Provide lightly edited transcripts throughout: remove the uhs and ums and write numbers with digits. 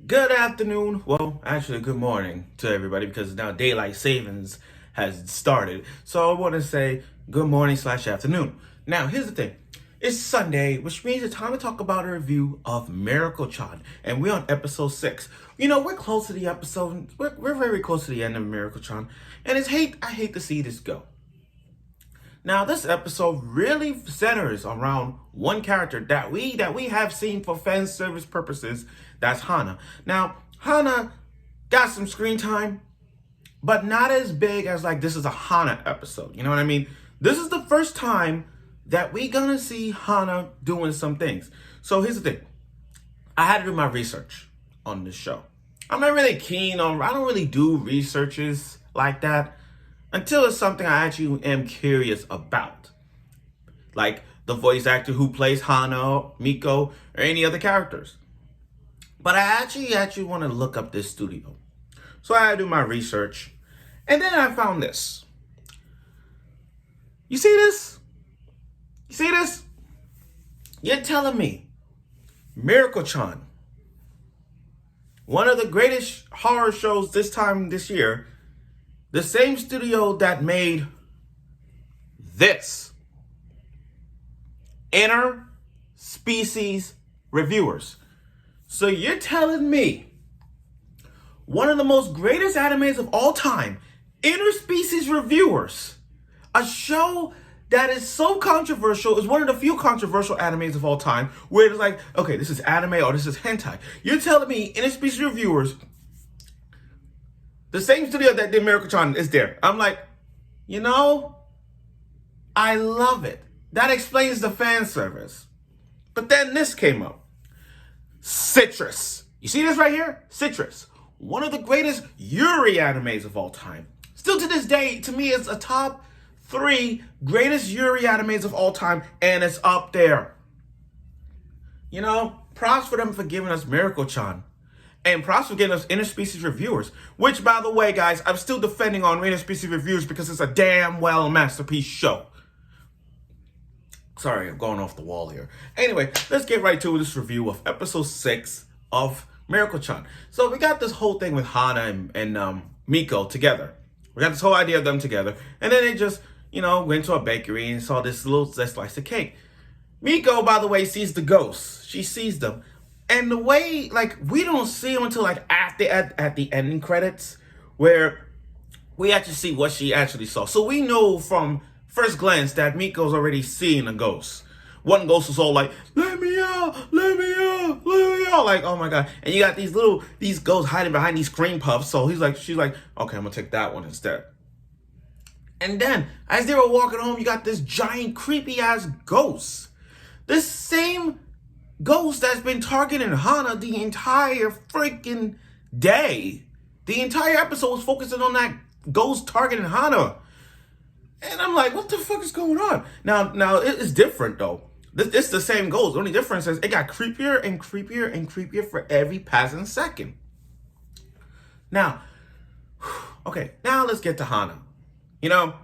Good afternoon. Well, actually, good morning to everybody because now daylight savings has started. So I want to say good morning/afternoon. Now, here's the thing. It's Sunday, which means it's time to talk about a review of Mieruko-Chan. And we're on episode 6. You know, we're close to the episode. We're very close to the end of Mieruko-Chan. And I hate to see this go. Now, this episode really centers around one character that we have seen for fan service purposes. That's Hana. Now, Hana got some screen time, but not as big as like this is a Hana episode. You know what I mean? This is the first time that we gonna see Hana doing some things. So here's the thing. I had to do my research on this show. I'm not really keen on, I don't really do researches like that until it's something I actually am curious about. Like the voice actor who plays Hana, Miko, or any other characters. But I actually want to look up this studio. So I had to do my research. And then I found this. You see this? You see this? You're telling me Mieruko-Chan, one of the greatest horror shows this year, the same studio that made this, Interspecies Reviewers. So you're telling me one of the most greatest animes of all time, Interspecies Reviewers, a show that is so controversial, is one of the few controversial animes of all time, where it's like, okay, this is anime or this is hentai. You're telling me Interspecies Reviewers, the same studio that did Mieruko-Chan, is there. I'm like, you know, I love it. That explains the fan service. But then this came up. Citrus. You see this right here? Citrus. One of the greatest Yuri animes of all time. Still to this day, to me, it's a top 3 greatest Yuri animes of all time, and it's up there. You know, props for them for giving us Mieruko-Chan. And props for getting us Interspecies Reviewers. Which, by the way, guys, I'm still defending on Interspecies Reviewers because it's a damn well masterpiece show. Sorry, I'm going off the wall here. Anyway, let's get right to this review of episode 6 of Mieruko-Chan. So we got this whole thing with Hana and Miko together. We got this whole idea of them together. And then they just, you know, went to a bakery and saw this little slice of cake. Miko, by the way, sees the ghosts. She sees them. And the way, like, we don't see them until, like, at the ending credits, where we actually see what she actually saw. So we know from first glance that Miko's already seen a ghost. One ghost was all like, let me out, let me out, let me out. Like, oh my God. And you got these ghosts hiding behind these cream puffs. So she's like, okay, I'm gonna take that one instead. And then, as they were walking home, you got this giant creepy ass ghost. This same ghost that's been targeting Hana the entire freaking day. The entire episode was focusing on that ghost targeting Hana. And I'm like, what the fuck is going on? Now it's different though. This is the same ghost. The only difference is it got creepier and creepier and creepier for every passing second. Now, okay, now let's get to Hana. You know,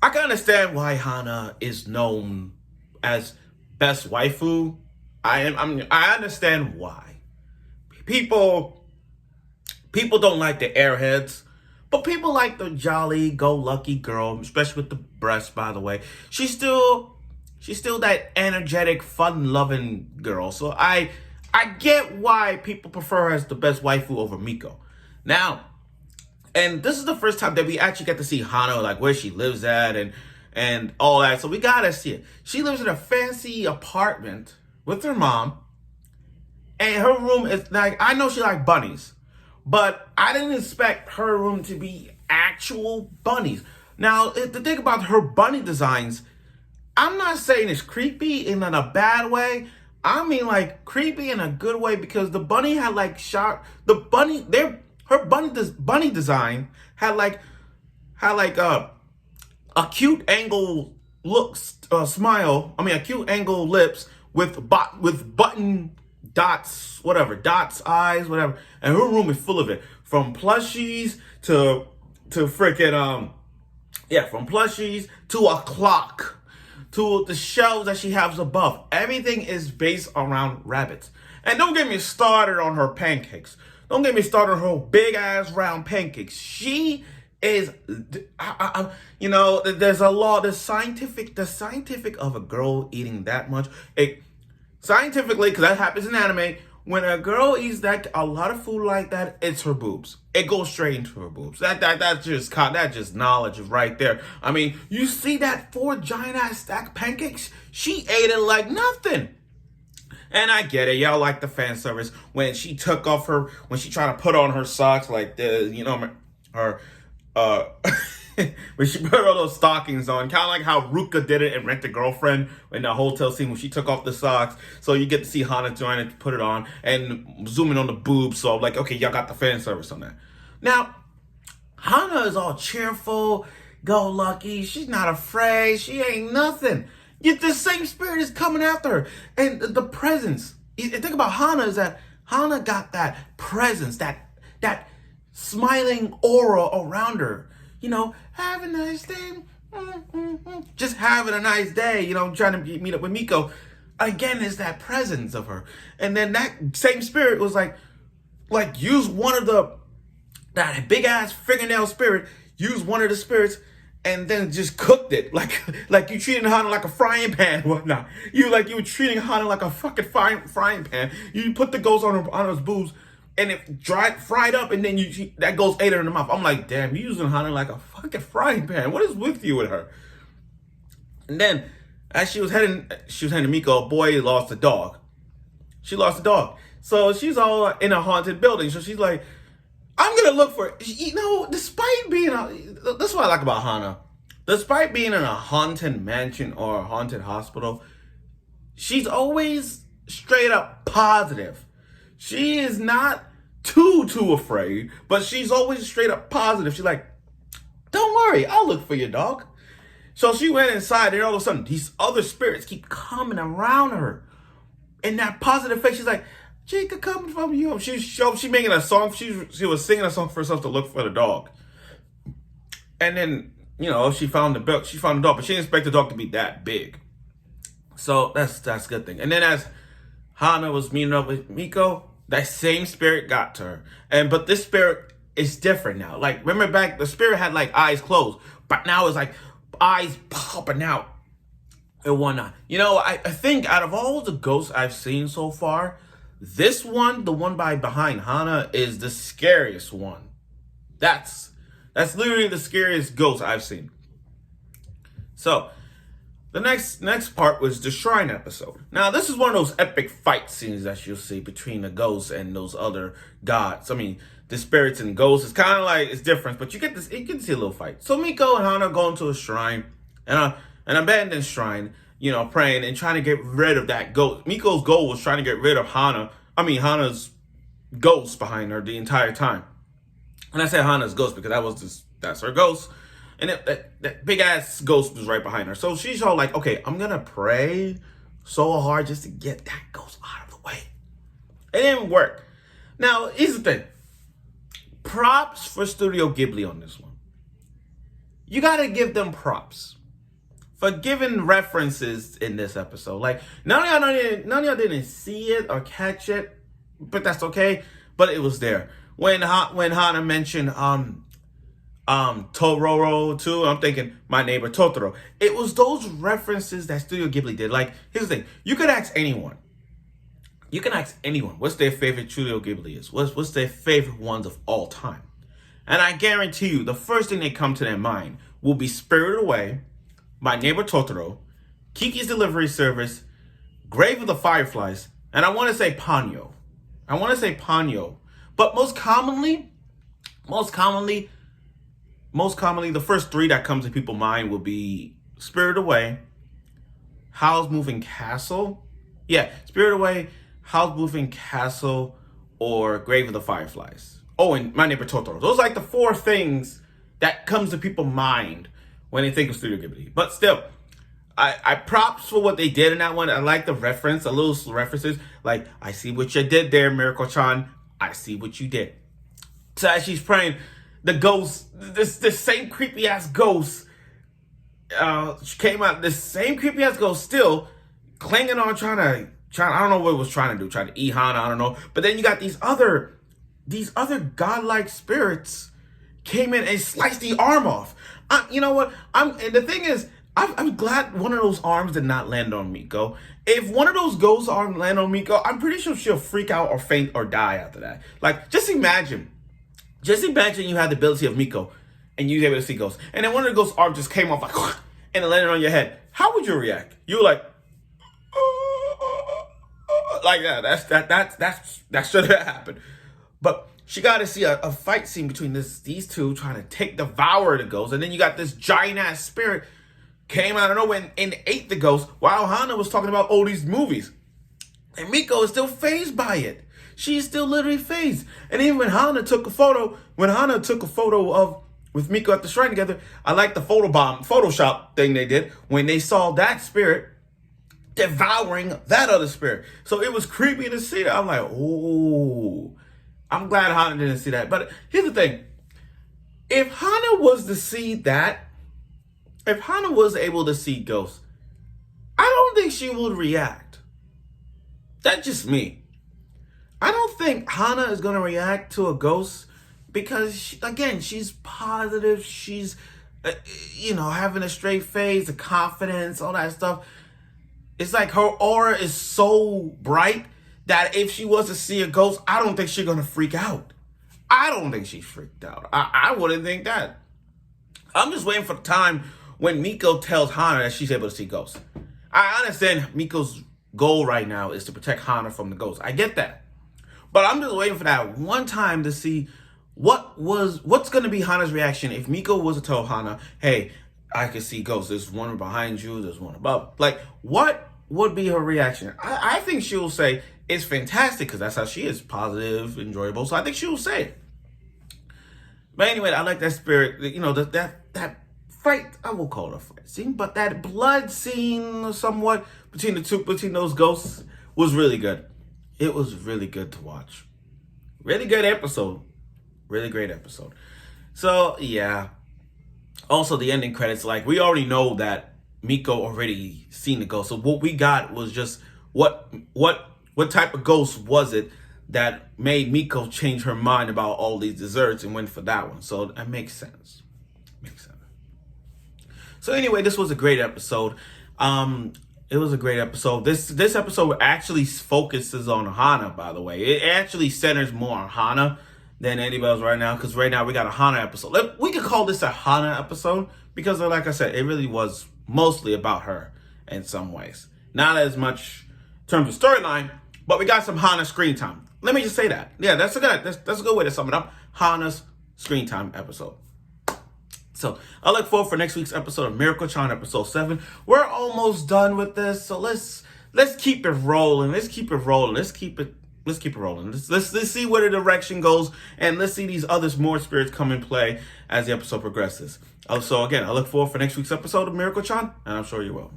I can understand why Hana is known as best waifu. I understand why. People don't like the airheads. But people like the jolly-go-lucky girl, especially with the breasts, by the way. She's still that energetic, fun-loving girl. So I get why people prefer her as the best waifu over Miko. Now, and this is the first time that we actually get to see Hana, like where she lives at and all that. So we gotta see it. She lives in a fancy apartment with her mom. And her room is like, I know she likes bunnies. But I didn't expect her room to be actual bunnies. Now, the thing about her bunny designs, I'm not saying it's creepy in a bad way. I mean like creepy in a good way because the bunny had like her bunny design had like a cute angle smile. I mean a cute angle lips with button dots, eyes, whatever. And her room is full of it. From plushies to freaking, from plushies to a clock to the shelves that she has above. Everything is based around rabbits. And don't get me started on her pancakes. Don't get me started on her big ass round pancakes. She is, you know, there's a law, the scientific of a girl eating that much. Scientifically, because that happens in anime, when a girl eats a lot of food like that, it's her boobs. It goes straight into her boobs. That's just knowledge right there. I mean, you see that 4 giant ass stack pancakes? She ate it like nothing. And I get it, y'all like the fan service when she tried to put on her socks, like her when she put all those stockings on, kind of like how Ruka did it in Rent a Girlfriend in the hotel scene when she took off the socks. So you get to see Hana trying to put it on and zooming on the boobs. So I'm like, okay, y'all got the fan service on that. Now, Hana is all cheerful, go lucky. She's not afraid. She ain't nothing. Yet the same spirit is coming after her. And the presence. The thing about Hana is that Hana got that presence, that smiling aura around her. You know, have a nice day. Just having a nice day, you know, trying to meet up with Miko. Again, is that presence of her. And then that same spirit was like use one of that big ass fingernail spirit, use one of the spirits, and then just cooked it. Like you treated Hana like a frying pan and whatnot. You were treating Hana like a fucking frying pan. You put the ghost on her boobs, and it fried up, and then that goes ate her in the mouth. I'm like, damn, you using Hana like a fucking frying pan. What is with you with her? And then, as she was heading to Miko, a boy lost a dog. She lost a dog. So she's all in a haunted building. So she's like, I'm going to look for, you know, despite being, that's what I like about Hana. Despite being in a haunted mansion or a haunted hospital, she's always straight up positive. She is not too afraid, but she's always straight up positive. She's like, don't worry, I'll look for your dog. So she went inside, and all of a sudden, these other spirits keep coming around her. And that positive face, she's like, Chica coming from you. She making a song. She was singing a song for herself to look for the dog. And then, you know, she found the dog, but she didn't expect the dog to be that big. So that's a good thing. And then as Hana was meeting up with Miko, that same spirit got to her. But this spirit is different now. Like, remember back, the spirit had like eyes closed, but now it's like eyes popping out and whatnot. You know, I think out of all the ghosts I've seen so far, this one, the one behind Hana, is the scariest one. That's literally the scariest ghost I've seen. So, the next part was the shrine episode. Now, this is one of those epic fight scenes that you'll see between the ghosts and those other gods. I mean, the spirits and ghosts, it's kind of like, it's different, but you get to see a little fight. So Miko and Hana go into a shrine, an abandoned shrine, you know, praying and trying to get rid of that ghost. Miko's goal was trying to get rid of Hana's ghost behind her the entire time. And I say Hana's ghost because that's her ghost. And that big ass ghost was right behind her. So she's all like, okay, I'm going to pray so hard just to get that ghost out of the way. It didn't work. Now, here's the thing. Props for Studio Ghibli on this one. You got to give them props for giving references in this episode. Like, none of y'all didn't see it or catch it, but that's okay. But it was there. When Hana mentioned Tororo too, I'm thinking My Neighbor Totoro. It was those references that Studio Ghibli did. Like, here's the thing. You could ask anyone. What's their favorite Studio Ghibli is. What's their favorite ones of all time. And I guarantee you, the first thing that come to their mind will be Spirited Away, My Neighbor Totoro, Kiki's Delivery Service, Grave of the Fireflies, and I want to say Ponyo. But most commonly, the first three that comes to people's mind will be Spirited Away, Howl's Moving Castle. Yeah, Spirited Away, Howl's Moving Castle, or Grave of the Fireflies. Oh, and My Neighbor Totoro. Those are like the four things that comes to people's mind when they think of Studio Ghibli. But still, I props for what they did in that one. I like the reference, the little references. Like, I see what you did there, Mieruko-Chan. I see what you did. So as she's praying, the ghost, this same creepy ass ghost, she came out. This same creepy ass ghost still clinging on, trying I don't know what it was trying to do, trying to eat Hana, I don't know. But then you got these other godlike spirits came in and sliced the arm off. You know what? And the thing is, I'm glad one of those arms did not land on Miko. If one of those ghost arms land on Miko, I'm pretty sure she'll freak out or faint or die after that. Like, just imagine you had the ability of Miko and you were able to see ghosts. And then one of the ghost arms just came off like, and it landed on your head. How would you react? You were like that. That should have happened. But she got to see a fight scene between these two trying to devour the ghost. And then you got this giant ass spirit came out of nowhere and ate the ghost while Hana was talking about all these movies. And Miko is still fazed by it. She's still literally fazed. And even when Hana took a photo with Miko at the shrine together, I like the Photoshop thing they did when they saw that spirit devouring that other spirit. So it was creepy to see that. I'm like, oh, I'm glad Hana didn't see that. But here's the thing. If Hana was to see that, if Hana was able to see ghosts, I don't think she would react. That's just me. I don't think Hana is going to react to a ghost because, she's positive. She's, having a straight face, the confidence, all that stuff. It's like her aura is so bright that if she was to see a ghost, I don't think she's going to freak out. I don't think she's freaked out. I wouldn't think that. I'm just waiting for the time when Miko tells Hana that she's able to see ghosts. I understand Miko's goal right now is to protect Hana from the ghosts. I get that. But I'm just waiting for that one time to see what's going to be Hana's reaction if Miko was to tell Hana, hey, I can see ghosts. There's one behind you. There's one above. Like, what would be her reaction? I think she'll say, it's fantastic, because that's how she is, positive, enjoyable. So I think she'll say it. But anyway, I like that spirit, that fight, I will call it a fight scene, but that blood scene somewhat between those ghosts was really good. It was really good to watch. Really good episode. Really great episode. So, yeah. Also, the ending credits, like, we already know that Miko already seen the ghost. So what we got was just what type of ghost was it that made Miko change her mind about all these desserts and went for that one. So that makes sense. So anyway, this was a great episode. It was a great episode. This episode actually focuses on Hana, by the way. It actually centers more on Hana than anybody else right now, because right now we got a Hana episode. We could call this a Hana episode because, like I said, it really was mostly about her in some ways. Not as much in terms of storyline, but we got some Hana screen time. Let me just say that. Yeah, that's a good way to sum it up. Hana's screen time episode. So I look forward for next week's episode of Mieruko-Chan, episode 7. We're almost done with this, so let's keep it rolling. Let's keep it rolling. Let's keep it rolling. Let's see where the direction goes, and let's see these more spirits come in play as the episode progresses. So again, I look forward for next week's episode of Mieruko-Chan, and I'm sure you will.